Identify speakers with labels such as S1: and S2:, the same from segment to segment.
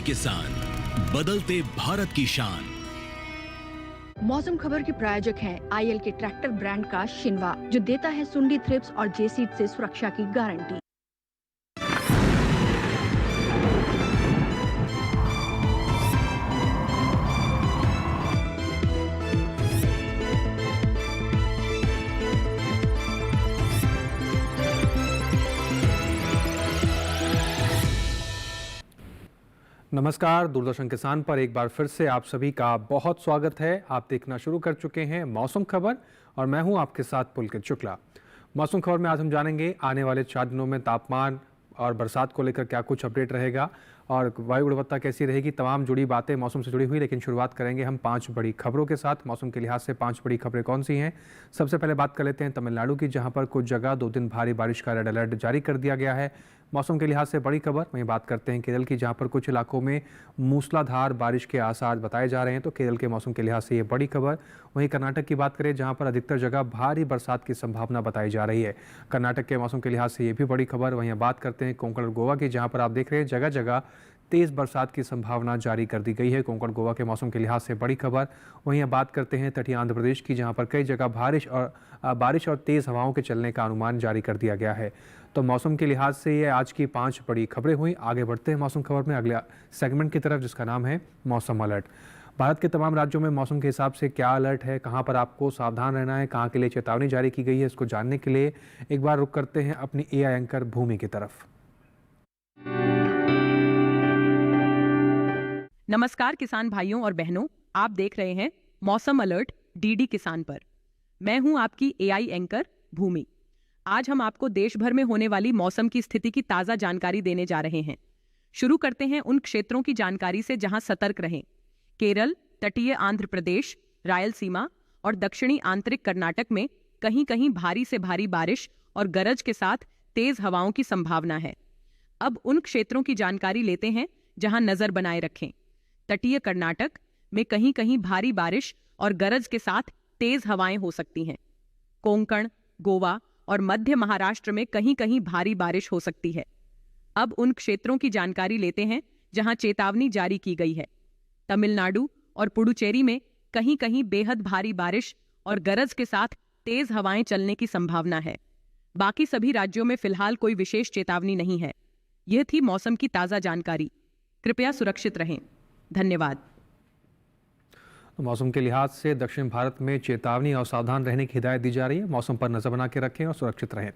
S1: किसान, बदलते भारत की शान।
S2: मौसम खबर के प्रायोजक हैं आईएल के ट्रैक्टर ब्रांड का शिनवा, जो देता है सुंडी, थ्रिप्स और जेसीड से सुरक्षा की गारंटी।
S3: नमस्कार, दूरदर्शन किसान पर एक बार फिर से आप सभी का बहुत स्वागत है। आप देखना शुरू कर चुके हैं मौसम खबर और मैं हूं आपके साथ पुलकित शुक्ला। मौसम खबर में आज हम जानेंगे आने वाले 4 दिनों में तापमान और बरसात को लेकर क्या कुछ अपडेट रहेगा और वायु गुणवत्ता कैसी रहेगी, तमाम जुड़ी बातें मौसम से जुड़ी हुई। लेकिन शुरुआत करेंगे हम 5 बड़ी खबरों के साथ। मौसम के लिहाज से 5 बड़ी खबरें कौन सी हैं? सबसे पहले बात कर लेते हैं तमिलनाडु की, जहां पर कुछ जगह 2 दिन भारी बारिश का रेड अलर्ट जारी कर दिया गया है। मौसम के लिहाज से बड़ी खबर। वहीं बात करते हैं केरल की, जहां पर कुछ इलाकों में मूसलाधार बारिश के आसार बताए जा रहे हैं, तो केरल के मौसम के लिहाज से ये बड़ी खबर। वहीं कर्नाटक की बात करें, जहां पर अधिकतर जगह भारी बरसात की संभावना बताई जा रही है। कर्नाटक के मौसम के लिहाज से ये भी बड़ी खबर। वहीं बात करते हैं कोंकण और गोवा की, जहां पर आप देख रहे हैं जगह जगह तेज़ बरसात की संभावना जारी कर दी गई है। कोंकण गोवा के मौसम के लिहाज से बड़ी खबर। वहीं अब बात करते हैं तटीय आंध्र प्रदेश की, जहां पर कई जगह बारिश और तेज़ हवाओं के चलने का अनुमान जारी कर दिया गया है। तो मौसम के लिहाज से ये आज की 5 बड़ी खबरें हुई। आगे बढ़ते हैं मौसम खबर में अगले सेगमेंट की तरफ, जिसका नाम है मौसम अलर्ट। भारत के तमाम राज्यों में मौसम के हिसाब से क्या अलर्ट है, कहां पर आपको सावधान रहना है, कहां के लिए चेतावनी जारी की गई है, इसको जानने के लिए एक बार रुक करते हैं अपनी एआई एंकर भूमि की तरफ।
S4: नमस्कार किसान भाइयों और बहनों, आप देख रहे हैं मौसम अलर्ट डीडी किसान पर। मैं हूं आपकी एआई एंकर भूमि। आज हम आपको देश भर में होने वाली मौसम की स्थिति की ताजा जानकारी देने जा रहे हैं। शुरू करते हैं उन क्षेत्रों की जानकारी से जहां सतर्क रहें। केरल, तटीय आंध्र प्रदेश, रायलसीमा और दक्षिणी आंतरिक कर्नाटक में कहीं कहीं भारी से भारी बारिश और गरज के साथ तेज हवाओं की संभावना है। अब उन क्षेत्रों की जानकारी लेते हैं जहां नजर बनाए रखें। तटीय कर्नाटक में कहीं कहीं भारी बारिश और गरज के साथ तेज हवाएं हो सकती हैं। कोंकण, गोवा और मध्य महाराष्ट्र में कहीं कहीं भारी बारिश हो सकती है। अब उन क्षेत्रों की जानकारी लेते हैं जहां चेतावनी जारी की गई है। तमिलनाडु और पुडुचेरी में कहीं कहीं बेहद भारी बारिश और गरज के साथ तेज हवाएं चलने की संभावना है। बाकी सभी राज्यों में फिलहाल कोई विशेष चेतावनी नहीं है। यह थी मौसम की ताजा जानकारी। कृपया सुरक्षित रहें। धन्यवाद।
S3: मौसम के लिहाज से दक्षिण भारत में चेतावनी और सावधान रहने की हिदायत दी जा रही है। मौसम पर नजर बना के रखें और सुरक्षित रहें।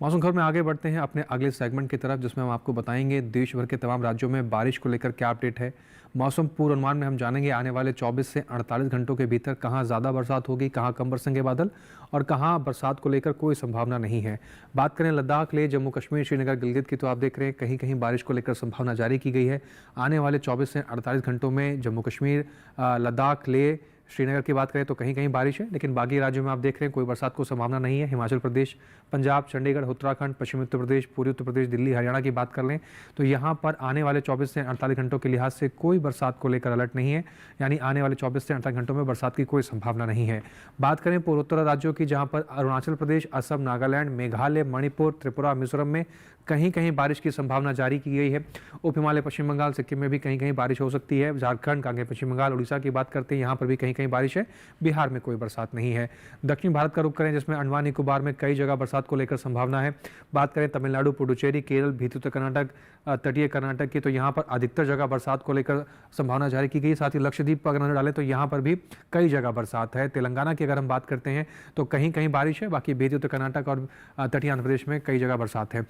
S3: मौसम खबर में आगे बढ़ते हैं अपने अगले सेगमेंट की तरफ, जिसमें हम आपको बताएंगे देश भर के तमाम राज्यों में बारिश को लेकर क्या अपडेट है। मौसम पूर्वानुमान में हम जानेंगे आने वाले 24 से 48 घंटों के भीतर कहां ज़्यादा बरसात होगी, कहां कम बरसेंगे बादल और कहां बरसात को लेकर कोई संभावना नहीं है। बात करें लद्दाख, लेह, जम्मू कश्मीर, श्रीनगर, गिलगित की, तो आप देख रहे हैं कहीं कहीं बारिश को लेकर संभावना जारी की गई है। आने वाले 24 से 48 घंटों में जम्मू कश्मीर, लद्दाख, लेह, श्रीनगर की बात करें तो कहीं कहीं बारिश है, लेकिन बाकी राज्यों में आप देख रहे हैं कोई बरसात को संभावना नहीं है। हिमाचल प्रदेश, पंजाब, चंडीगढ़, उत्तराखंड, पश्चिमी उत्तर प्रदेश, पूर्वी उत्तर प्रदेश, दिल्ली, हरियाणा की बात कर लें तो यहाँ पर आने वाले 24 से 48 घंटों के लिहाज से कोई बरसात को लेकर अलर्ट नहीं है, यानी आने वाले 24 से 48 घंटों में बरसात की कोई संभावना नहीं है। बात करें पूर्वोत्तर राज्यों की, जहाँ पर अरुणाचल प्रदेश, असम, नागालैंड, मेघालय, मणिपुर, त्रिपुरा, मिजोरम में कहीं कहीं बारिश की संभावना जारी की गई है। उप हिमालय पश्चिम बंगाल, सिक्किम में भी कहीं कहीं बारिश हो सकती है। झारखंड, कांगे पश्चिम बंगाल, उड़ीसा की बात करते हैं, यहाँ पर भी कहीं कहीं बारिश है। बिहार में कोई बरसात नहीं है। दक्षिण भारत का रुख करें, जिसमें अंडमान निकोबार में कई जगह बरसात को लेकर संभावना है। बात करें तमिलनाडु, पुडुचेरी, केरल, भीतर उत्तर कर्नाटक, तटीय कर्नाटक की, तो यहाँ पर अधिकतर जगह बरसात को लेकर संभावना जारी की गई। साथ ही लक्षद्वीप पर अगर नजर डालें तो यहाँ पर भी कई जगह बरसात है। तेलंगाना की अगर हम बात करते हैं तो कहीं कहीं बारिश है, बाकी भीतर उत्तर कर्नाटक और तटीय आंध्र प्रदेश में कई जगह बरसात है।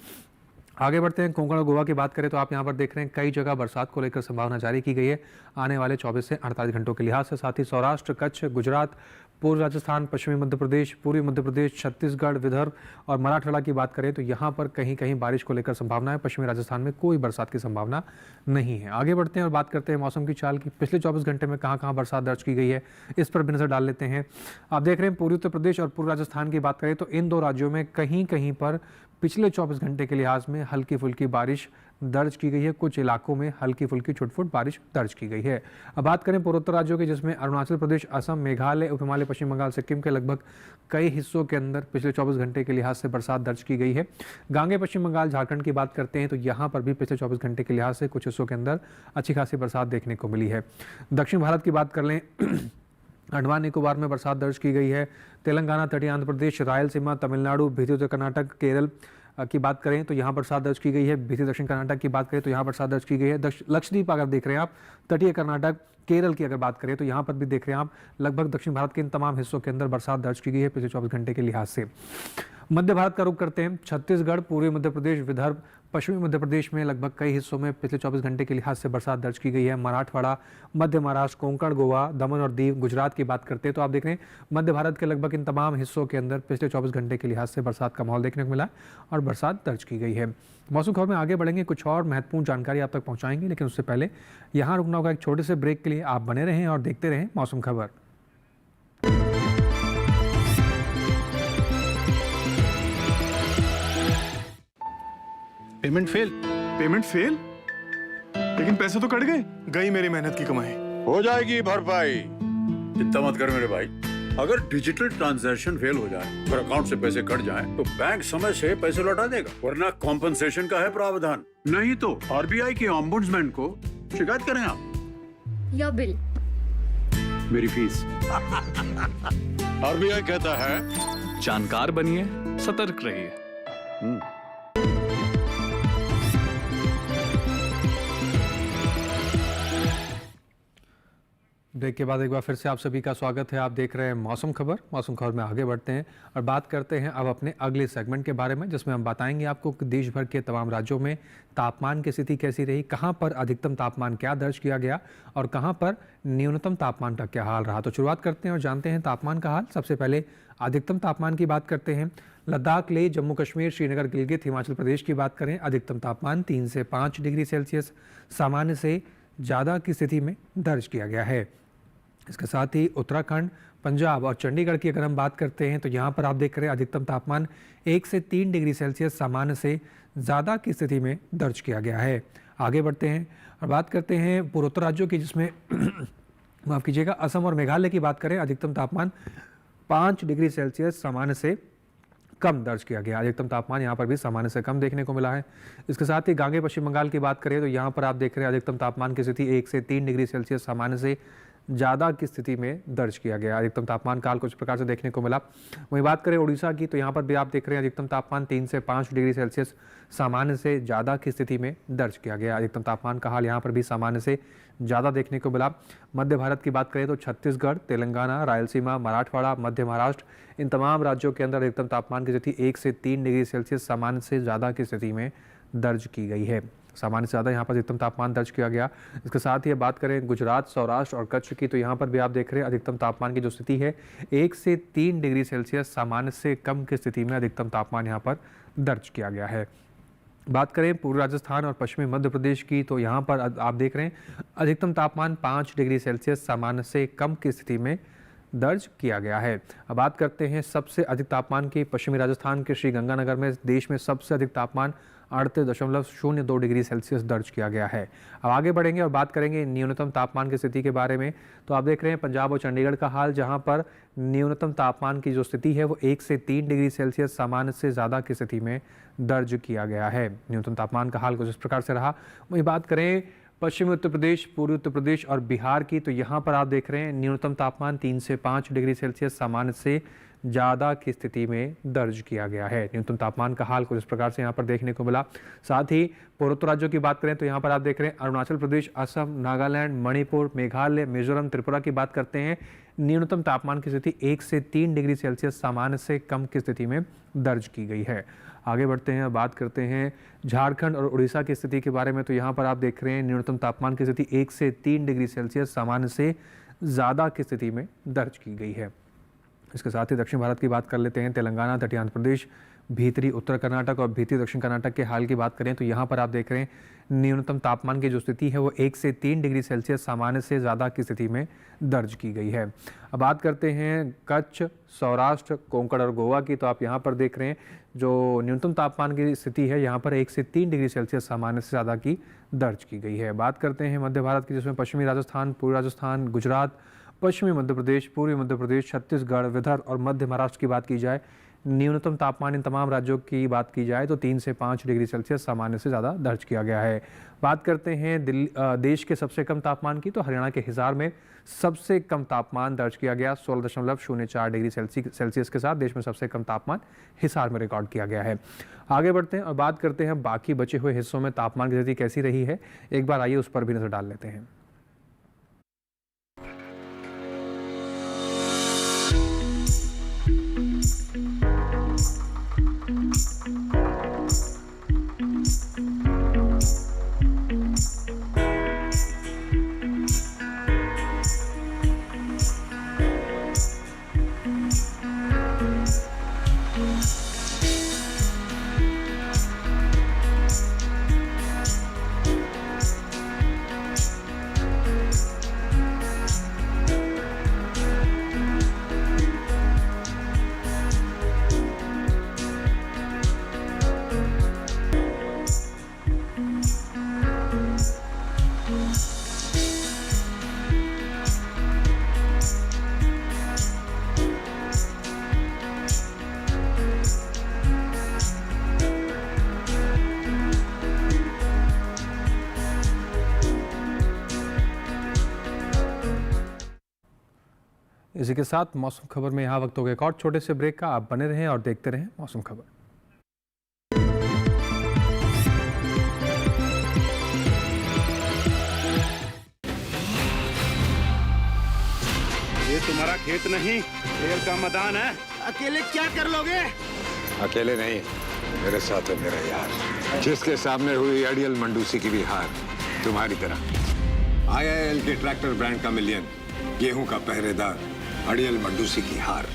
S3: आगे बढ़ते हैं कोंकण और गोवा की बात करें तो आप यहाँ पर देख रहे हैं कई जगह बरसात को लेकर संभावना जारी की गई है आने वाले 24 से 48 घंटों के लिहाज से। साथ ही सौराष्ट्र, कच्छ, गुजरात, पूर्व राजस्थान, पश्चिमी मध्य प्रदेश, पूर्वी मध्य प्रदेश, छत्तीसगढ़, विदर्भ और मराठवाड़ा की बात करें तो यहाँ पर कहीं कहीं बारिश को लेकर संभावना है। पश्चिमी राजस्थान में कोई बरसात की संभावना नहीं है। आगे बढ़ते हैं और बात करते हैं मौसम की चाल की। पिछले 24 घंटे में कहाँ कहाँ बरसात दर्ज की गई है, इस पर भी नजर डाल लेते हैं। आप देख रहे हैं पूर्वी उत्तर प्रदेश और पूर्व राजस्थान की बात करें तो इन दो राज्यों में कहीं कहीं पर पिछले 24 घंटे के लिहाज में हल्की फुल्की बारिश दर्ज की गई है। कुछ इलाकों में हल्की फुल्की छुटपुट बारिश दर्ज की गई है। अब बात करें पूर्वोत्तर राज्यों की, जिसमें अरुणाचल प्रदेश, असम, मेघालय, उप हिमालय, पश्चिम बंगाल, सिक्किम के लगभग कई हिस्सों के अंदर पिछले 24 घंटे के लिहाज से बरसात दर्ज की गई है। गांगे पश्चिम बंगाल, झारखंड की बात करते हैं तो यहाँ पर भी पिछले 24 घंटे के लिहाज से कुछ हिस्सों के अंदर अच्छी खासी बरसात देखने को मिली है। दक्षिण भारत की बात कर लें, अंडमान निकोबार में बरसात दर्ज की गई है। तेलंगाना, तटीय आंध्र प्रदेश, रायलसीमा, तमिलनाडु, भीतर उत्तर कर्नाटक, केरल की बात करें तो यहाँ बरसात दर्ज की गई है। भीतर दक्षिण कर्नाटक की बात करें तो यहाँ बरसात दर्ज की गई है। लक्षद्वीप अगर देख रहे हैं आप, तटीय कर्नाटक, केरल की अगर बात करें तो यहाँ पर भी देख रहे हैं आप, लगभग दक्षिण भारत के इन तमाम हिस्सों के अंदर बरसात दर्ज की गई है पिछले 24 घंटे के लिहाज से। मध्य भारत का रुख करते हैं। छत्तीसगढ़, पूर्वी मध्य प्रदेश, विदर्भ, पश्चिमी मध्य प्रदेश में लगभग कई हिस्सों में पिछले 24 घंटे के लिहाज से बरसात दर्ज की गई है। मराठवाड़ा, मध्य महाराष्ट्र, कोंकण, गोवा, दमन और दीव, गुजरात की बात करते हैं तो आप देख रहे हैं मध्य भारत के लगभग इन तमाम हिस्सों के अंदर पिछले 24 घंटे के लिहाज से बरसात का माहौल देखने को मिला और बरसात दर्ज की गई है। मौसम खबर में आगे बढ़ेंगे, कुछ और महत्वपूर्ण जानकारी आप तक पहुंचाएंगे, लेकिन उससे पहले यहाँ रुकना होगा एक छोटे से ब्रेक के लिए। आप बने रहें और देखते रहें मौसम खबर।
S5: Payment fail.
S6: Payment fail? लेकिन पैसे तो कट गए, गई मेरी मेहनत की कमाई।
S5: हो जाएगी भरपाई, चिंता मत कर मेरे भाई। अगर डिजिटल ट्रांजैक्शन फेल हो जाए और अकाउंट से पैसे कट जाएं, तो बैंक समय से पैसे लौटा देगा, वरना कॉम्पनसेशन का है प्रावधान। नहीं तो आरबीआई के ओम्बुड्समैन को शिकायत करें आप।
S7: या बिल,
S5: मेरी फीस। आरबीआई कहता है,
S8: जानकार बनिए, सतर्क रहिए।
S3: ब्रेक के बाद एक बार फिर से आप सभी का स्वागत है। आप देख रहे हैं मौसम खबर। मौसम खबर में आगे बढ़ते हैं और बात करते हैं अब अपने अगले सेगमेंट के बारे में, जिसमें हम बताएंगे आपको कि देश भर के तमाम राज्यों में तापमान की स्थिति कैसी रही, कहां पर अधिकतम तापमान क्या दर्ज किया गया और कहां पर न्यूनतम तापमान का क्या हाल रहा। तो शुरुआत करते हैं और जानते हैं तापमान का हाल। सबसे पहले अधिकतम तापमान की बात करते हैं। लद्दाख, लेह, जम्मू कश्मीर, श्रीनगर, गिलगित, हिमाचल प्रदेश की बात करें, अधिकतम तापमान 3 से 5 डिग्री सेल्सियस सामान्य से ज़्यादा की स्थिति में दर्ज किया गया है। इसके साथ ही उत्तराखंड, पंजाब और चंडीगढ़ की अगर हम बात करते हैं तो यहाँ पर आप देख रहे हैं अधिकतम तापमान 1 से 3 डिग्री सेल्सियस सामान्य से ज़्यादा की स्थिति में दर्ज किया गया है। आगे बढ़ते हैं और बात करते हैं पूर्वोत्तर राज्यों की, जिसमें माफ़ कीजिएगा, असम और मेघालय की बात करें, अधिकतम तापमान 5 डिग्री सेल्सियस सामान्य से कम दर्ज किया गया। अधिकतम तापमान यहाँ पर भी सामान्य से कम देखने को मिला है। इसके साथ ही गांगे पश्चिम बंगाल की बात करें तो यहाँ पर आप देख रहे हैं अधिकतम तापमान की स्थिति 1 से 3 डिग्री सेल्सियस सामान्य से ज़्यादा की स्थिति में दर्ज किया गया। अधिकतम तापमान काल कुछ प्रकार से देखने को मिला। वहीं बात करें उड़ीसा की तो यहाँ पर भी आप देख रहे हैं अधिकतम तापमान 3 से 5 डिग्री सेल्सियस सामान्य से ज़्यादा की स्थिति में दर्ज किया गया। अधिकतम तापमान का हाल यहाँ पर भी सामान्य से ज़्यादा देखने को मिला। मध्य भारत की बात करें तो छत्तीसगढ़, तेलंगाना, रायलसीमा, मराठवाड़ा, मध्य महाराष्ट्र, इन तमाम राज्यों के अंदर अधिकतम तापमान की स्थिति 1 से 3 डिग्री सेल्सियस सामान्य से ज़्यादा की स्थिति में दर्ज की गई है। सामान्य से ज़्यादा यहाँ पर अधिकतम तापमान दर्ज किया गया। इसके साथ ही बात करें गुजरात, सौराष्ट्र और कच्छ की तो यहाँ पर भी आप देख रहे हैं अधिकतम तापमान की जो स्थिति है 1 से 3 डिग्री सेल्सियस सामान्य से कम की स्थिति में अधिकतम तापमान यहाँ पर दर्ज किया गया है। बात करें पूर्वी राजस्थान और पश्चिमी मध्य प्रदेश की तो यहाँ पर आप देख रहे हैं अधिकतम तापमान 5 डिग्री सेल्सियस सामान्य से कम की स्थिति में दर्ज किया गया है। अब बात करते हैं सबसे अधिक तापमान की। पश्चिमी राजस्थान के श्रीगंगानगर में देश में सबसे अधिक तापमान 38.02 डिग्री सेल्सियस दर्ज किया गया है। अब आगे बढ़ेंगे और बात करेंगे न्यूनतम तापमान की स्थिति के बारे में। तो आप देख रहे हैं पंजाब और चंडीगढ़ का हाल, जहां पर न्यूनतम तापमान की जो स्थिति है वो 1 से 3 डिग्री सेल्सियस सामान्य से ज़्यादा की स्थिति में दर्ज किया गया है। न्यूनतम तापमान का हाल कुछ इस प्रकार से रहा। वहीं बात करें पश्चिमी उत्तर प्रदेश, पूर्वी उत्तर प्रदेश और बिहार की तो यहाँ पर आप देख रहे हैं न्यूनतम तापमान 3 से 5 डिग्री सेल्सियस सामान्य से ज़्यादा की स्थिति में दर्ज किया गया है। न्यूनतम तापमान का हाल कुछ इस प्रकार से यहाँ पर देखने को मिला। साथ ही पूर्वोत्तर राज्यों की बात करें तो यहाँ पर आप देख रहे हैं अरुणाचल प्रदेश, असम, नागालैंड, मणिपुर, मेघालय, मिजोरम, त्रिपुरा की बात करते हैं न्यूनतम तापमान की स्थिति 1 से 3 डिग्री सेल्सियस सामान्य से कम की स्थिति में दर्ज की गई है। आगे बढ़ते हैं, बात करते हैं झारखंड और उड़ीसा की स्थिति के बारे में। तो यहाँ पर आप देख रहे हैं न्यूनतम तापमान की स्थिति 1 से 3 डिग्री सेल्सियस सामान्य से ज़्यादा की स्थिति में दर्ज की गई है। इसके साथ ही दक्षिण भारत की बात कर लेते हैं। तेलंगाना, तटीय आंध्र प्रदेश, भीतरी उत्तर कर्नाटक और भीतरी दक्षिण कर्नाटक के हाल की बात करें तो यहाँ पर आप देख रहे हैं न्यूनतम तापमान की जो स्थिति है वो 1 से 3 डिग्री सेल्सियस सामान्य से ज़्यादा की स्थिति में दर्ज की गई है। अब बात करते हैं कच्छ, सौराष्ट्र, कोंकण और गोवा की, तो आप यहाँ पर देख रहे हैं जो न्यूनतम तापमान की स्थिति है यहाँ पर 1 से 3 डिग्री सेल्सियस सामान्य से ज़्यादा की दर्ज की गई है। बात करते हैं मध्य भारत की, जिसमें पश्चिमी राजस्थान, पूर्वी राजस्थान, गुजरात, पश्चिमी मध्य प्रदेश, पूर्वी मध्य प्रदेश, छत्तीसगढ़, विदर्भ और मध्य महाराष्ट्र की बात की जाए, न्यूनतम तापमान इन तमाम राज्यों की बात की जाए तो 3 से 5 डिग्री सेल्सियस सामान्य से ज़्यादा दर्ज किया गया है। बात करते हैं देश के सबसे कम तापमान की, तो हरियाणा के हिसार में सबसे कम तापमान दर्ज किया गया 16.04 डिग्री सेल्सियस के साथ देश में सबसे कम तापमान हिसार में रिकॉर्ड किया गया है। आगे बढ़ते हैं और बात करते हैं बाकी बचे हुए हिस्सों में तापमान की स्थिति कैसी रही है। एक बार आइए उस पर भी नजर डाल लेते हैं। इसी के साथ मौसम खबर में यहाँ वक्त हो गया एक और छोटे से ब्रेक का। आप बने रहें और देखते रहें मौसम खबर।
S7: ये तुम्हारा खेत नहीं, खेल का मैदान है। अकेले क्या कर लोगे?
S9: अकेले नहीं, मेरे साथ है मेरा यार, जिसके सामने हुई अड़ियल मंडूसी की भी हार तुम्हारी तरह। IIL के ट्रैक्टर ब्रांड का मिलियन, गेहूं का पहरेदार अड़ियल मंडूसी की हार।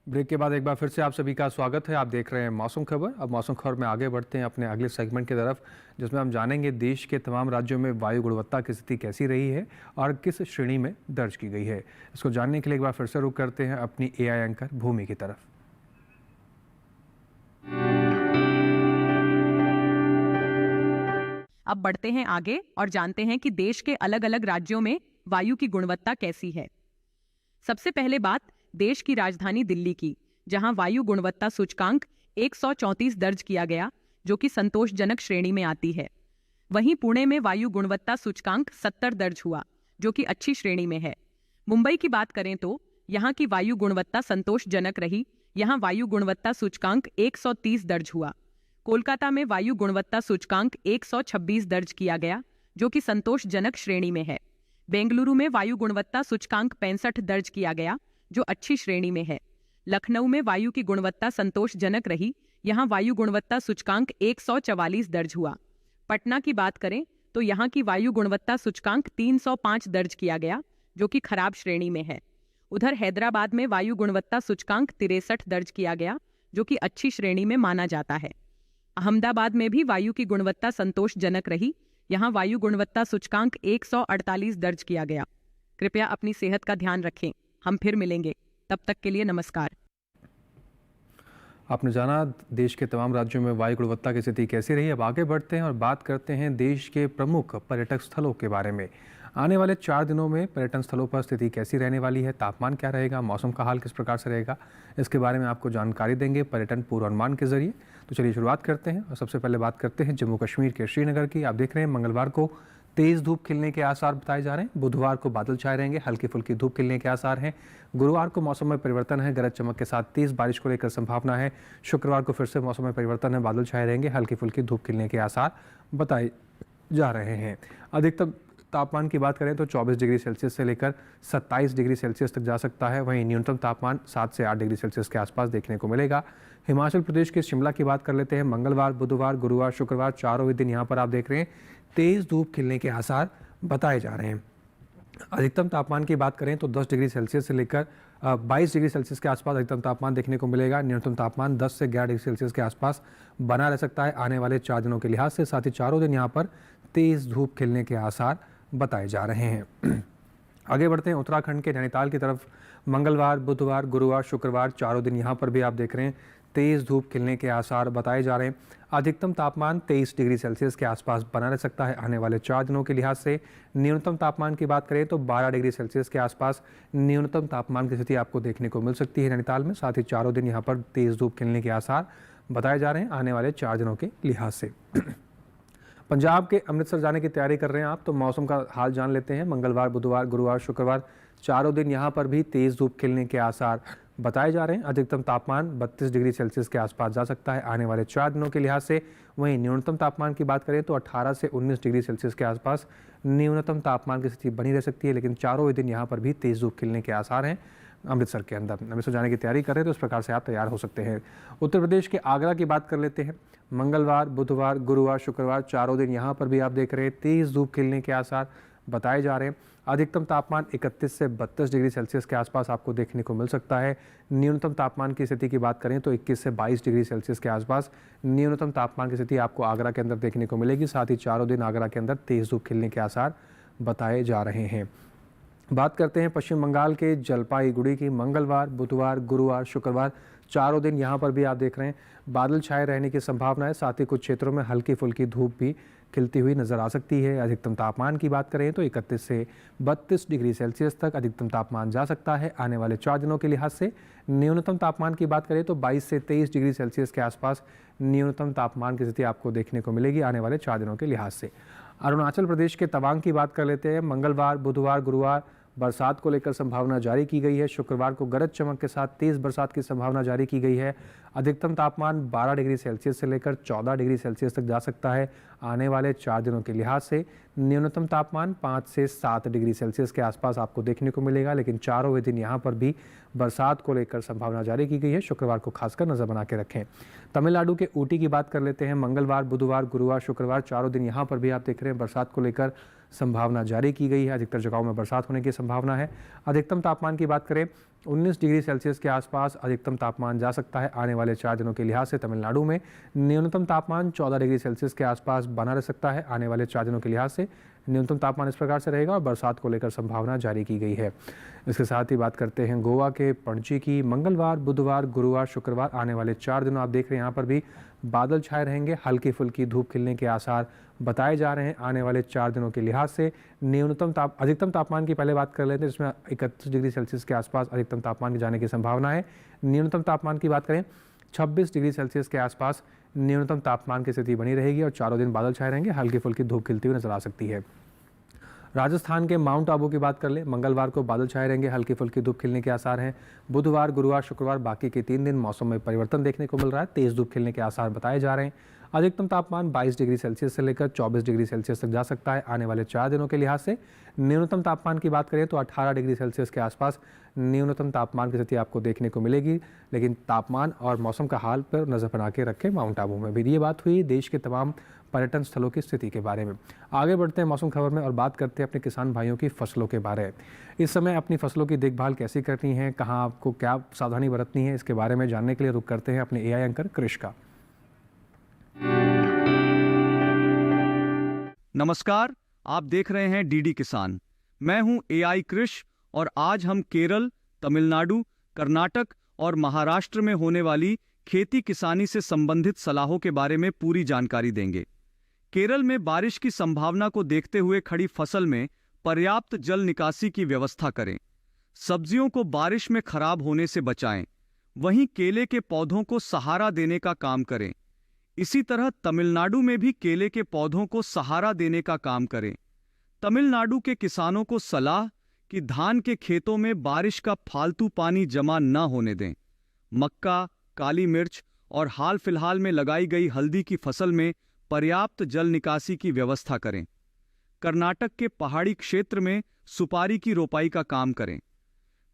S3: ब्रेक के बाद एक बार फिर से आप सभी का स्वागत है। आप देख रहे हैं मौसम खबर। अब मौसम खबर में आगे बढ़ते हैं अपने अगले सेगमेंट की तरफ, जिसमें हम जानेंगे देश के तमाम राज्यों में वायु गुणवत्ता की स्थिति कैसी रही है और किस श्रेणी में दर्ज की गई है। इसको जानने के लिए एक बार फिर से रुख करते हैं अपनी AI एंकर भूमि की तरफ।
S4: अब बढ़ते हैं आगे और जानते हैं कि देश के अलग अलग राज्यों में वायु की गुणवत्ता कैसी है। सबसे पहले बात देश की राजधानी दिल्ली की, जहां वायु गुणवत्ता सूचकांक 134 दर्ज किया गया, जो कि संतोषजनक श्रेणी में आती है। वहीं पुणे में वायु गुणवत्ता सूचकांक 70 दर्ज हुआ, जो कि अच्छी श्रेणी में है। मुंबई की बात करें तो यहां की वायु गुणवत्ता संतोषजनक रही, यहां वायु गुणवत्ता सूचकांक 130 दर्ज हुआ। कोलकाता में वायु गुणवत्ता सूचकांक 126 दर्ज किया गया, जो कि संतोषजनक श्रेणी में है। बेंगलुरु में वायु गुणवत्ता सूचकांक 65 दर्ज किया गया, जो अच्छी श्रेणी में है। लखनऊ में वायु की गुणवत्ता संतोषजनक रही, यहां वायु गुणवत्ता सूचकांक 144 दर्ज हुआ। पटना की बात करें तो यहां की वायु गुणवत्ता सूचकांक 305 दर्ज किया गया, जो कि खराब श्रेणी में है। उधर हैदराबाद में वायु गुणवत्ता सूचकांक 63 दर्ज किया गया, जो कि अच्छी श्रेणी में माना जाता है। अहमदाबाद में भी वायु की गुणवत्ता संतोषजनक रही, यहां वायु गुणवत्ता सूचकांक 148 दर्ज किया गया। कृपया अपनी सेहत का ध्यान रखें। हम फिर मिलेंगे, तब तक के लिए नमस्कार।
S3: आपने जाना देश के तमाम राज्यों में वायु गुणवत्ता की स्थिति कैसी रही। अब आगे बढ़ते हैं और बात करते हैं देश के प्रमुख पर्यटक स्थलों के बारे में। आने वाले 4 दिनों में पर्यटन स्थलों पर स्थिति कैसी रहने वाली है, तापमान क्या रहेगा, मौसम का हाल किस प्रकार से रहेगा, इसके बारे में आपको जानकारी देंगे पर्यटन पूर्वानुमान के जरिए। तो चलिए शुरुआत करते हैं और सबसे पहले बात करते हैं जम्मू कश्मीर के श्रीनगर की। आप देख रहे हैं मंगलवार को तेज़ धूप खिलने के आसार बताए जा रहे हैं। बुधवार को बादल छाए रहेंगे, हल्की फुल्की धूप खिलने के आसार हैं। गुरुवार को मौसम में परिवर्तन है, गरज चमक के साथ तेज़ बारिश को लेकर संभावना है। शुक्रवार को फिर से मौसम में परिवर्तन है, बादल छाए रहेंगे, हल्की फुल्की धूप खिलने के आसार बताए जा रहे हैं। अधिकतम तापमान की बात करें तो 24 डिग्री सेल्सियस से लेकर 27 डिग्री सेल्सियस तक जा सकता है। वहीं न्यूनतम तापमान 7 से 8 डिग्री सेल्सियस के आसपास देखने को मिलेगा। हिमाचल प्रदेश के शिमला की बात कर लेते हैं। मंगलवार, बुधवार, गुरुवार, शुक्रवार, चारों ही दिन यहाँ पर आप देख रहे हैं तेज़ धूप खिलने के आसार बताए जा रहे हैं। अधिकतम तापमान की बात करें तो 10 डिग्री सेल्सियस से लेकर 22 डिग्री सेल्सियस के आसपास अधिकतम तापमान देखने को मिलेगा। न्यूनतम तापमान 10 से 11 डिग्री सेल्सियस के आसपास बना रह सकता है आने वाले 4 दिनों के लिहाज से। साथ ही चारों दिन यहाँ पर तेज़ धूप खिलने के आसार बताए जा रहे हैं। आगे बढ़ते हैं उत्तराखंड के नैनीताल की तरफ। मंगलवार, बुधवार, गुरुवार, शुक्रवार चारों दिन यहाँ पर भी आप देख रहे हैं तेज़ धूप खिलने के आसार बताए जा रहे हैं। अधिकतम तापमान 23 डिग्री सेल्सियस के आसपास बना रह सकता है आने वाले 4 दिनों के लिहाज से। न्यूनतम तापमान की बात करें तो 12 डिग्री सेल्सियस के आसपास न्यूनतम तापमान की स्थिति आपको देखने को मिल सकती है नैनीताल में। साथ ही चारों दिन यहाँ पर तेज़ धूप खिलने के आसार बताए जा रहे हैं आने वाले 4 दिनों के लिहाज से। पंजाब के अमृतसर जाने की तैयारी कर रहे हैं आप, तो मौसम का हाल जान लेते हैं। मंगलवार, बुधवार, गुरुवार, शुक्रवार चारों दिन यहाँ पर भी तेज़ धूप खिलने के आसार बताए जा रहे हैं। अधिकतम तापमान 32 डिग्री सेल्सियस के आसपास जा सकता है आने वाले 4 दिनों के लिहाज से। वहीं न्यूनतम तापमान की बात करें तो 18 से 19 डिग्री सेल्सियस के आसपास न्यूनतम तापमान की स्थिति बनी रह सकती है। लेकिन चारों ही दिन यहाँ पर भी तेज़ धूप खिलने के आसार हैं अमृतसर के अंदर। अमृतसर जाने की तैयारी कर रहे हैं तो इस प्रकार से आप तैयार हो सकते हैं। उत्तर प्रदेश के आगरा की बात कर लेते हैं। मंगलवार, बुधवार, गुरुवार, शुक्रवार चारों दिन यहाँ पर भी आप देख रहे हैं तेज़ धूप खिलने के आसार बताए जा रहे हैं। अधिकतम तापमान 31 से 32 डिग्री सेल्सियस के आसपास आपको देखने को मिल सकता है। न्यूनतम तापमान की स्थिति की बात करें तो 21 से 22 डिग्री सेल्सियस के आसपास न्यूनतम तापमान की स्थिति आपको आगरा के अंदर देखने को मिलेगी। साथ ही चारों दिन आगरा के अंदर तेज़ धूप खिलने के आसार बताए जा रहे हैं। बात करते हैं पश्चिम बंगाल के जलपाईगुड़ी की। मंगलवार, बुधवार, गुरुवार, शुक्रवार चारों दिन यहाँ पर भी आप देख रहे हैं बादल छाए रहने की संभावना है। साथ ही कुछ क्षेत्रों में हल्की फुल्की धूप भी खिलती हुई नजर आ सकती है। अधिकतम तापमान की बात करें तो 31 से 32 डिग्री सेल्सियस तक अधिकतम तापमान जा सकता है आने वाले 4 दिनों के लिहाज से। न्यूनतम तापमान की बात करें तो 22 से 23 डिग्री सेल्सियस के आसपास न्यूनतम तापमान की स्थिति आपको देखने को मिलेगी आने वाले 4 दिनों के लिहाज से। अरुणाचल प्रदेश के तवांग की बात कर लेते हैं। मंगलवार, बुधवार, गुरुवार बरसात को लेकर संभावना जारी की गई है। शुक्रवार को गरज चमक के साथ तेज़ बरसात की संभावना जारी की गई है। अधिकतम तापमान 12 डिग्री सेल्सियस से लेकर 14 डिग्री सेल्सियस तक जा सकता है आने वाले 4 दिनों के लिहाज से। न्यूनतम तापमान 5 से 7 डिग्री सेल्सियस के आसपास आपको देखने को मिलेगा। लेकिन चारों ही दिन यहाँ पर भी बरसात को लेकर संभावना जारी की गई है। शुक्रवार को खासकर नज़र बना के रखें। तमिलनाडु के ऊटी की बात कर लेते हैं। मंगलवार, बुधवार, गुरुवार, शुक्रवार चारों दिन यहाँ पर भी आप देख रहे हैं बरसात को लेकर संभावना जारी की गई है। अधिकतर जगहों में बरसात होने की संभावना है। अधिकतम तापमान की बात करें 19 डिग्री सेल्सियस के आसपास अधिकतम तापमान जा सकता है आने वाले 4 दिनों के लिहाज से तमिलनाडु में। न्यूनतम तापमान 14 डिग्री सेल्सियस के आसपास बना रह सकता है आने वाले 4 दिनों के लिहाज से। न्यूनतम तापमान इस प्रकार से रहेगा और बरसात को लेकर संभावना जारी की गई है। इसके साथ ही बात करते हैं गोवा के पणजी की। मंगलवार, बुधवार, गुरुवार, शुक्रवार आने वाले 4 दिनों आप देख रहे हैं यहाँ पर भी बादल छाए रहेंगे। हल्की फुल्की धूप खिलने के आसार बताए जा रहे हैं आने वाले 4 दिनों के लिहाज से। अधिकतम तापमान की पहले बात कर लेते हैं जिसमें 31 डिग्री सेल्सियस के आसपास अधिकतम तापमान की जाने की संभावना है। न्यूनतम तापमान की बात करें 26 डिग्री सेल्सियस के आसपास न्यूनतम तापमान की स्थिति बनी रहेगी और चारों दिन बादल छाए रहेंगे। हल्की फुल्की धूप खिलती हुई नजर आ सकती है। राजस्थान के माउंट आबू की बात कर ले। मंगलवार को बादल छाए रहेंगे, हल्की फुल्की धूप खिलने के आसार हैं। बुधवार, गुरुवार, शुक्रवार बाकी के 3 दिन मौसम में परिवर्तन देखने को मिल रहा है। तेज़ धूप खिलने के आसार बताए जा रहे हैं। अधिकतम तापमान 22 डिग्री सेल्सियस से लेकर 24 डिग्री सेल्सियस तक जा सकता है आने वाले 4 दिनों के लिहाज से। न्यूनतम तापमान की बात करें तो 18 डिग्री सेल्सियस के आसपास न्यूनतम तापमान की स्थिति आपको देखने को मिलेगी। लेकिन तापमान और मौसम का हाल पर नज़र बना के रखें माउंट आबू में भी। ये बात हुई देश के तमाम पर्यटन स्थलों की स्थिति के बारे में। आगे बढ़ते हैं मौसम खबर में और बात करते हैं अपने किसान भाइयों की फसलों के बारे में। इस समय अपनी फसलों की देखभाल कैसे करनी है, कहाँ आपको क्या सावधानी बरतनी है, इसके बारे में जानने के लिए रुक करते हैं अपने AI एंकर कृष का।
S10: नमस्कार, आप देख रहे हैं DD किसान। मैं हूं AI कृष और आज हम केरल, तमिलनाडु, कर्नाटक और महाराष्ट्र में होने वाली खेती किसानी से संबंधित सलाहों के बारे में पूरी जानकारी देंगे। केरल में बारिश की संभावना को देखते हुए खड़ी फसल में पर्याप्त जल निकासी की व्यवस्था करें। सब्जियों को बारिश में खराब होने से बचाएं। वहीं केले के पौधों को सहारा देने का काम करें। इसी तरह तमिलनाडु में भी केले के पौधों को सहारा देने का काम करें। तमिलनाडु के किसानों को सलाह कि धान के खेतों में बारिश का फालतू पानी जमा न होने दें। मक्का, काली मिर्च और हाल फिलहाल में लगाई गई हल्दी की फसल में पर्याप्त जल निकासी की व्यवस्था करें। कर्नाटक के पहाड़ी क्षेत्र में सुपारी की रोपाई का काम करें।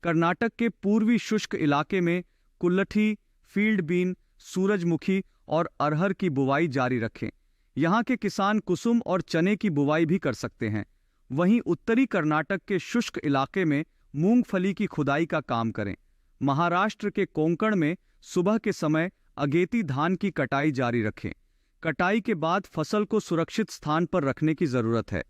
S10: कर्नाटक के पूर्वी शुष्क इलाके में कुल्लठी, फील्ड बीन, सूरजमुखी और अरहर की बुवाई जारी रखें। यहाँ के किसान कुसुम और चने की बुवाई भी कर सकते हैं। वहीं उत्तरी कर्नाटक के शुष्क इलाके में मूंगफली की खुदाई का काम करें। महाराष्ट्र के कोंकण में सुबह के समय अगेती धान की कटाई जारी रखें। कटाई के बाद फसल को सुरक्षित स्थान पर रखने की जरूरत है।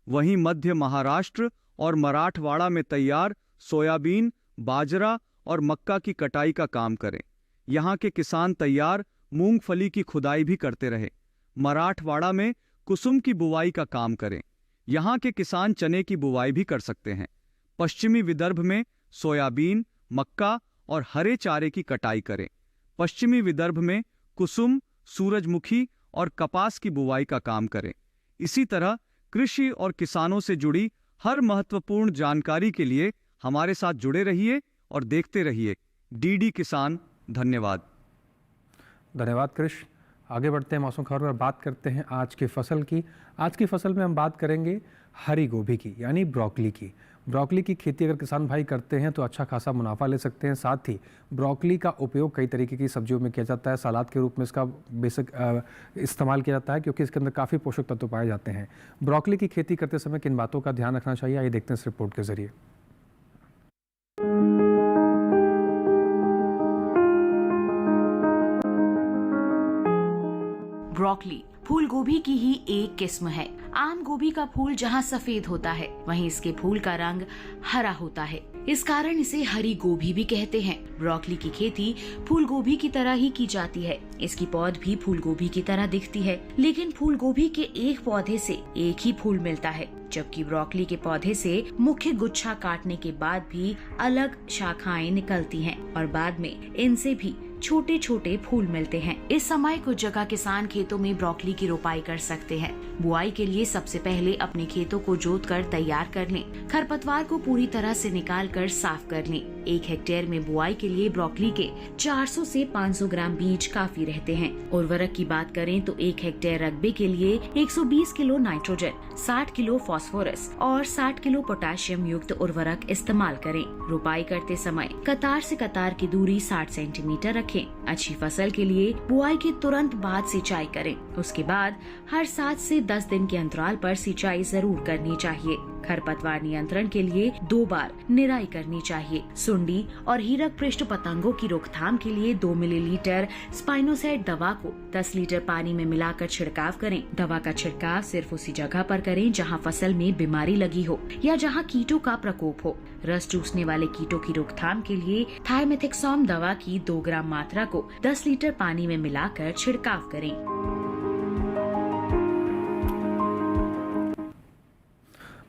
S10: वहीं मध्य महाराष्ट्र और मराठवाड़ा में तैयार सोयाबीन, बाजरा और मक्का की कटाई का काम करें। यहाँ के किसान तैयार मूंगफली की खुदाई भी करते रहे। मराठवाड़ा में कुसुम की बुवाई का काम करें। यहाँ के किसान चने की बुवाई भी कर सकते हैं। पश्चिमी विदर्भ में सोयाबीन, मक्का और हरे चारे की कटाई करें। पश्चिमी विदर्भ में कुसुम, सूरजमुखी और कपास की बुवाई का काम करें। इसी तरह कृषि और किसानों से जुड़ी हर महत्वपूर्ण जानकारी के लिए हमारे साथ जुड़े रहिए और देखते रहिए डीडी किसान। धन्यवाद।
S3: धन्यवाद कृष। आगे बढ़ते हैं मौसम खबर पर, बात करते हैं आज की फसल की। आज की फसल में हम बात करेंगे हरी गोभी की, यानी ब्रोकली की। ब्रोकली की खेती अगर किसान भाई करते हैं तो अच्छा खासा मुनाफा ले सकते हैं। साथ ही ब्रोकली का उपयोग कई तरीके की सब्जियों में किया जाता है। सलाद के रूप में इसका बेसिक इस्तेमाल किया जाता है क्योंकि इसके अंदर काफ़ी पोषक तत्व पाए जाते हैं। ब्रोकली की खेती करते समय किन बातों का ध्यान रखना चाहिए, आइए देखते हैं इस रिपोर्ट के जरिए।
S11: ब्रोकली फूल गोभी की ही एक किस्म है। आम गोभी का फूल जहाँ सफेद होता है, वहीं इसके फूल का रंग हरा होता है। इस कारण इसे हरी गोभी भी कहते हैं। ब्रोकली की खेती फूल गोभी की तरह ही की जाती है। इसकी पौध भी फूल गोभी की तरह दिखती है, लेकिन फूल गोभी के एक पौधे से एक ही फूल मिलता है, जबकि ब्रोकली के पौधे से मुख्य गुच्छा काटने के बाद भी अलग शाखाएं निकलती हैं और बाद में इनसे भी छोटे छोटे फूल मिलते हैं। इस समय कुछ जगह किसान खेतों में ब्रोकली की रोपाई कर सकते हैं। बुआई के लिए सबसे पहले अपने खेतों को जोतकर तैयार कर लें। खरपतवार को पूरी तरह से निकालकर साफ कर लें। 1 हेक्टेयर में बुआई के लिए ब्रोकली के 400 से 500 ग्राम बीज काफी रहते हैं। उर्वरक की बात करें तो 1 हेक्टेयर रकबे के लिए 120 किलो नाइट्रोजन, 60 किलो फास्फोरस और 60 किलो पोटेशियम युक्त उर्वरक इस्तेमाल करें। रोपाई करते समय कतार से कतार की दूरी 60 सेंटीमीटर रखें। अच्छी फसल के लिए बुआई के तुरंत बाद सिंचाई करें। उसके बाद हर 7 से 10 दिन के अंतराल पर सिंचाई जरूर करनी चाहिए। खरपतवार नियंत्रण के लिए 2 बार निराई करनी चाहिए। सुंडी और हीरक पृष्ठ पतंगों की रोकथाम के लिए 2 मिलीलीटर स्पाइनोसाइड दवा को 10 लीटर पानी में मिलाकर छिड़काव करें। दवा का छिड़काव सिर्फ उसी जगह पर करें जहां फसल में बीमारी लगी हो या जहां कीटों का प्रकोप हो। रस चूसने वाले कीटों की रोकथाम के लिए थाइमेथक्सोम दवा की 2 ग्राम मात्रा को 10 लीटर पानी में मिलाकर छिड़काव करें।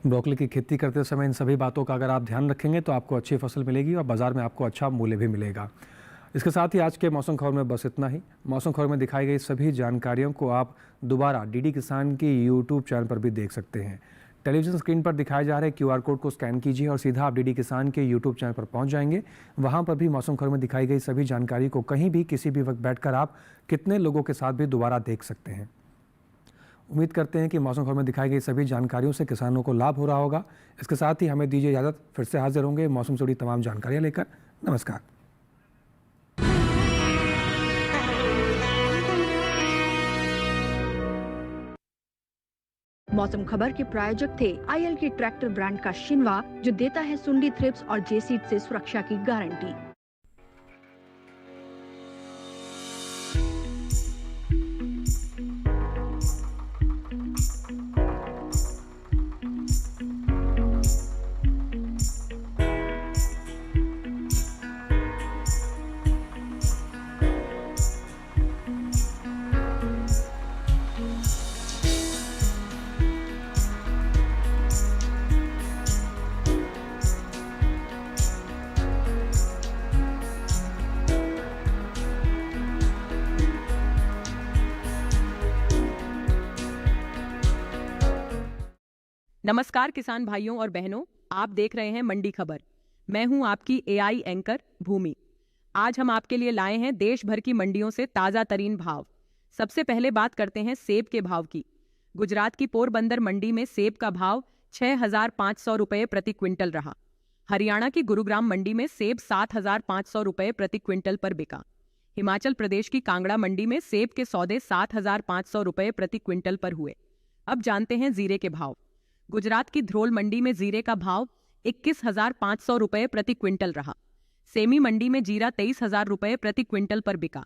S3: ब्रोकली की खेती करते समय इन सभी बातों का अगर आप ध्यान रखेंगे तो आपको अच्छी फसल मिलेगी और बाजार में आपको अच्छा मूल्य भी मिलेगा। इसके साथ ही आज के मौसम खबर में बस इतना ही। मौसम खबर में दिखाई गई सभी जानकारियों को आप दोबारा डीडी किसान की यूट्यूब चैनल पर भी देख सकते हैं। टेलीविजन स्क्रीन पर दिखाए जा रहे QR कोड को स्कैन कीजिए और सीधा आप डीडी किसान के यूट्यूब चैनल पर पहुंच जाएंगे। वहां पर भी मौसम खबर में दिखाई गई सभी जानकारी को कहीं भी किसी भी वक्त बैठकर आप कितने लोगों के साथ भी दोबारा देख सकते हैं। उम्मीद करते हैं कि मौसम खबर में दिखाई गई सभी जानकारियों से किसानों को लाभ हो रहा होगा। इसके साथ ही हमें दीजिए इजाज़त, फिर से हाजिर होंगे मौसम से जुड़ी तमाम जानकारियाँ लेकर। नमस्कार।
S2: मौसम खबर के प्रायोजक थे IL के ट्रैक्टर ब्रांड का शिनवा, जो देता है सुंडी थ्रिप्स और जेसीड से सुरक्षा की गारंटी।
S4: नमस्कार किसान भाइयों और बहनों, आप देख रहे हैं मंडी खबर। मैं हूं आपकी AI एंकर भूमि। आज हम आपके लिए लाए हैं देश भर की मंडियों से ताज़ा तरीन भाव। सबसे पहले बात करते हैं सेब के भाव की। गुजरात की पोरबंदर मंडी में सेब का भाव 6,500 रुपये प्रति क्विंटल रहा। हरियाणा की गुरुग्राम मंडी में सेब 7,500 रुपये प्रति क्विंटल पर बिका। हिमाचल प्रदेश की कांगड़ा मंडी में सेब के सौदे 7,500 रुपये प्रति क्विंटल पर हुए। अब जानते हैं जीरे के भाव। गुजरात की ध्रोल मंडी में जीरे का भाव 21,500 रुपए प्रति क्विंटल रहा। सेमी मंडी में जीरा 23,000 रुपए प्रति क्विंटल पर बिका।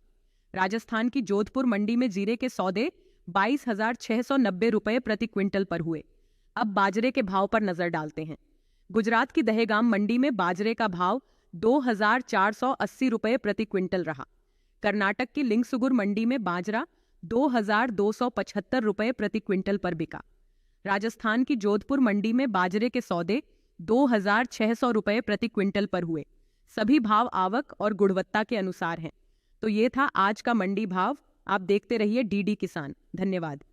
S4: राजस्थान की जोधपुर मंडी में जीरे के सौदे 22,690 रुपए प्रति क्विंटल पर हुए। अब बाजरे के भाव पर नजर डालते हैं। गुजरात की दहेगाम मंडी में बाजरे का भाव 2,480 रुपए प्रति क्विंटल रहा। कर्नाटक की लिंगसुगुर मंडी में बाजरा 2,275 रुपए प्रति क्विंटल पर बिका। राजस्थान की जोधपुर मंडी में बाजरे के सौदे 2,600 रुपए प्रति क्विंटल पर हुए। सभी भाव आवक और गुणवत्ता के अनुसार हैं। तो ये था आज का मंडी भाव। आप देखते रहिए डीडी किसान। धन्यवाद।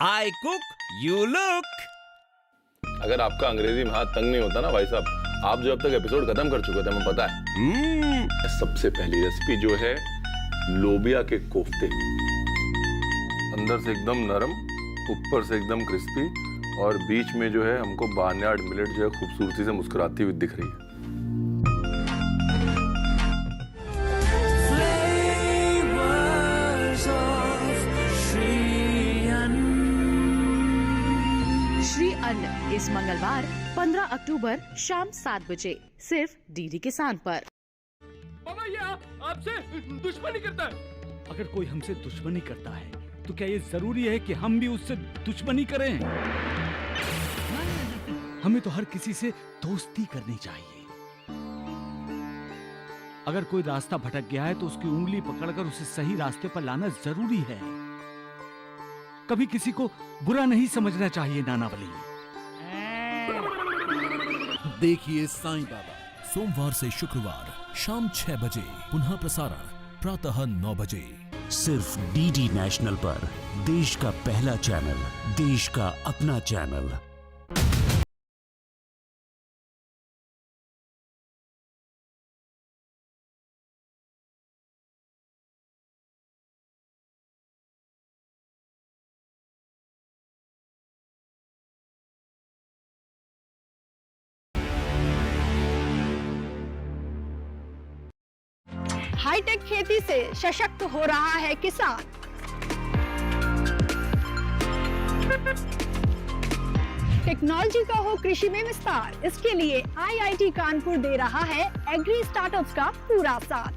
S1: I cook, you look.
S12: अगर आपका अंग्रेजी में हाथ तंग नहीं होता ना भाई साहब, आप जो अब तक एपिसोड खत्म कर चुके थे, हमें पता है। सबसे पहली रेसिपी जो है लोबिया के कोफ्ते, अंदर से एकदम नरम, ऊपर से एकदम क्रिस्पी, और बीच में जो है हमको बार्नयार्ड मिलेट जो है खूबसूरती से मुस्कुराती हुई दिख रही है।
S11: श्री अन्न इस मंगलवार 15 अक्टूबर शाम 7 बजे सिर्फ डीडी किसान पर।
S7: आपसे दुश्मनी करता है। अगर कोई हमसे दुश्मनी करता है तो क्या ये जरूरी है कि हम भी उससे दुश्मनी करें? हमें तो हर किसी से दोस्ती करनी चाहिए। अगर कोई रास्ता भटक गया है तो उसकी उंगली पकड़कर उसे सही रास्ते पर लाना जरूरी है। कभी किसी को बुरा नहीं समझना चाहिए। नानावली।
S1: देखिए साईं बाबा सोमवार से शुक्रवार शाम 6 बजे, पुनः प्रसारण प्रातः 9 बजे,
S13: सिर्फ डीडी नेशनल पर। देश का पहला चैनल, देश का अपना चैनल।
S2: हाईटेक खेती से सशक्त हो रहा है किसान। टेक्नोलॉजी का हो कृषि में विस्तार, इसके लिए आईआईटी कानपुर दे रहा है एग्री स्टार्टअप्स का पूरा साथ।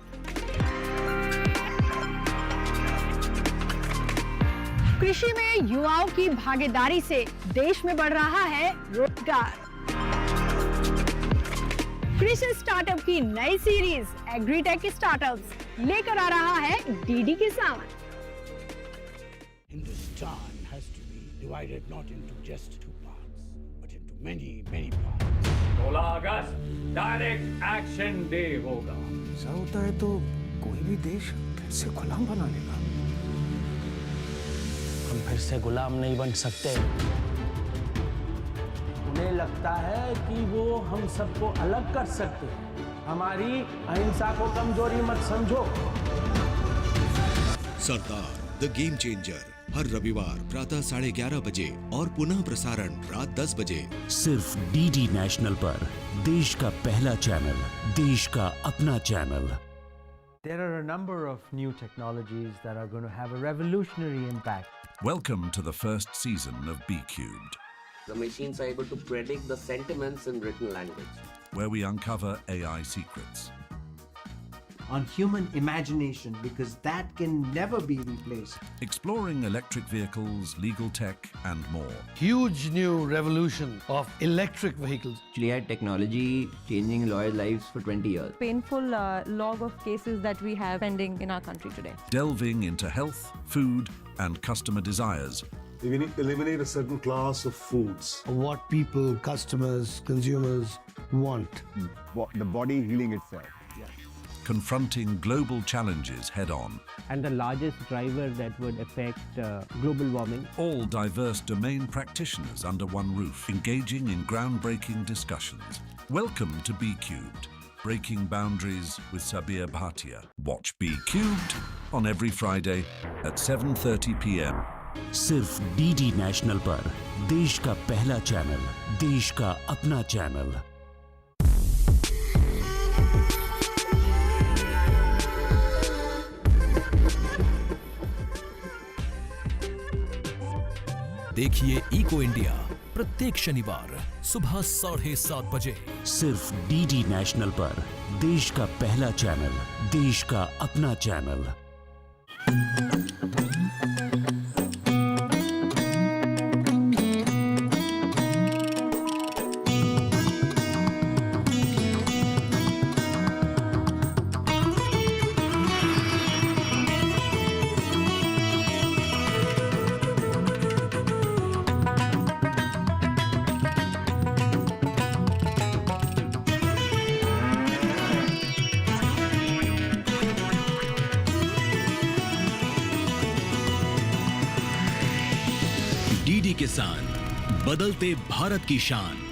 S2: कृषि में युवाओं की भागीदारी से देश में बढ़ रहा है रोजगार। कृषि स्टार्टअप की नई सीरीज एग्रीटेक स्टार्टअप्स लेकर आ रहा है डीडी किसान।
S14: Hindustan has to be divided not into just two parts, but into many, many parts.
S15: 16 August direct action day होगा।
S16: ऐसा होता है तो कोई भी देश फिर से गुलाम बना लेगा।
S17: हम फिर से गुलाम नहीं बन सकते। उन्हें लगता है कि वो हम सबको अलग कर सकते हैं। हमारी अहिंसा को कमजोरी मत समझो।
S1: सरदार द गेम चेंजर हर रविवार प्रातः 11:30 बजे और पुनः प्रसारण रात 10 बजे,
S13: सिर्फ डीडी नेशनल पर। देश का पहला चैनल, देश का अपना channel.
S18: There are a number of new technologies that are going to have a revolutionary impact.
S19: Welcome to the first season of B Cubed.
S20: The machines are able to predict the sentiments in written language,
S19: where we uncover AI secrets.
S21: On human imagination, because that can never be replaced.
S19: Exploring electric vehicles, legal tech, and more.
S22: Huge new revolution of electric vehicles.
S23: AI technology changing lawyers' lives for 20 years.
S24: Painful log of cases that we have pending in our country today.
S19: Delving into health, food, and customer desires.
S25: We need to eliminate a certain class of foods.
S22: What people, customers, consumers want.
S26: The body healing itself.
S19: Confronting global challenges head on.
S27: And the largest driver that would affect global warming.
S19: All diverse domain practitioners under one roof, engaging in groundbreaking discussions. Welcome to B Cubed, breaking boundaries with Sabir Bhatia. Watch B Cubed on every Friday at 7:30 p.m.
S13: सिर्फ DD national पर। देश का पहला channel, देश का अपना channel.
S1: देखिए eco India प्रत्येक शनिवार सुबह 7:30 बजे
S13: सिर्फ डीडी नेशनल पर। देश का पहला चैनल, देश का अपना चैनल।
S1: डीडी किसान, बदलते भारत की शान।